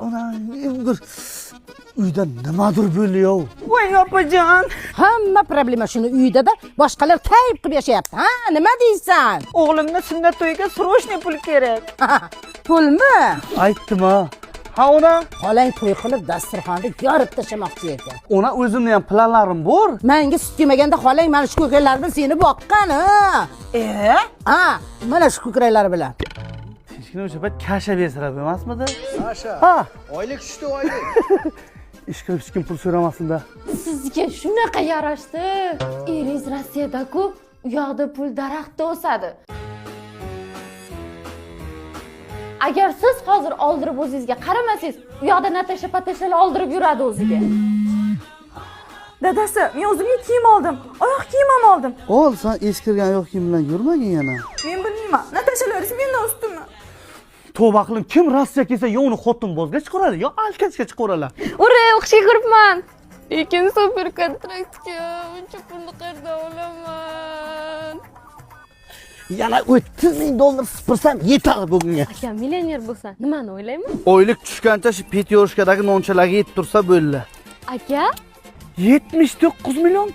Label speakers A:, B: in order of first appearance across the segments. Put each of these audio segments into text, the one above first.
A: Ona bir uyda nimadir bo'lyapti?
B: Voy opajon.
C: Hamma problema shuni uyda-da, boshqalar kayf qilib yashayapti. Ha, nima deysan?
B: O'g'limni sunnat to'yiga srochniy pul kerak.
C: Pulmi?
A: Aytdim-a. Ha, ona
C: Xolang to'y qilib dasturxonni yorib tashlamoqchi ekan.
A: ona o'zimning ham planlarim bor.
C: Menga sut yemaganda xolang mana shu ko'kraklar bilan seni boqqan, ha. Ha, mana shu ko'kraklar bilan.
A: Tinchgina o'sha payt kasha bersirab emasmidi?
D: Sasha.
A: Ha,
D: Oylik tushdi, oylik.
A: ishga hech kim pul so'ramasin-da.
E: Sizga shunaqa yarashdi. Eringiz Rossiyada-ku, u yoqda pul daraxtda o'sadi. Agar siz hozir oldirib o'zingizga qaramasangiz, u yoqda Natasha Patashlar oldirib yuradi o'ziga.
B: Dadasi, men o'zimga kiyim oldim. Oyoq kiyim ham oldim.
A: Ol, sen eskirgan oyoq kiyim bilan yurmagin yana.
B: Men bilmayman. Natashalar mendan ustunmi?
A: Tavba qilin, kim Rossiya kelsa yo uni xotin bozga chiqaradi, yo alkashga chiqaradi.
E: Ure, o'qishga kiribman. Lekin super kontraktga uncha pulni qayerdan olaman?
A: Yana $30,000 sipirsam yetadi bugunga.
E: Aka millioner bo'lsa, nimani o'ylayman?
A: Oylik tushgancha shu Petyoshkadagi nonchalarga yetib tursa bo'ldi.
E: Aka,
A: 79 million.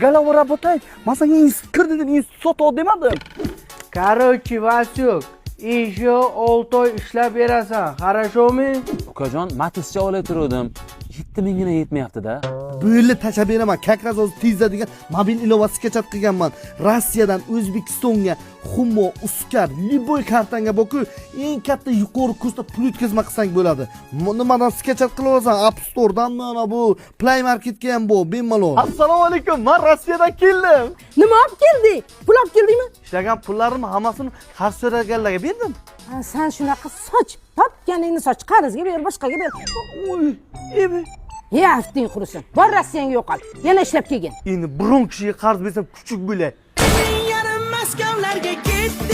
A: Голова работает. Men senga institut kir dedim, institut sotib demadim.
D: Короче, Vasyuk, еще 6 oy ishlab berasan. Хорошоmi?
F: Ukajon, Matizcha olib turdim. 7,000 gina yetmayapti-da.
A: Bo'ldi, tashlab beraman. Kakraz o'zi tezda degan mobil ilovasi sketchat qilganman. Rossiyadan O'zbekistonga Humo, Uskar, Liboy kartanga boku eng katta yuqori kursda pul o'tkazma qilsang bo'ladi. Nimadan sketchat qilasan? App Store'dan mana bu Play Marketga ham bu bemalol. Assalomu alaykum. Men Rossiyadan keldim.
C: Nima olib kelding? Pul olib keldingmi?
A: Ishlagan pullarimni hammasini qarz so'raganlarga berdim.
C: Ha, sen shunaqa soch, topganingni soch, qarzga ber, boshqaga ber.
A: Oy, emi.
C: Yafting qurisin. Bor Rossiyaga yo'qol. Yana ishlab kelgin.
A: Endi biron kishiga qarz bersam kuchuk bo'ladi.
G: Yarim Moskvalarga ketdi.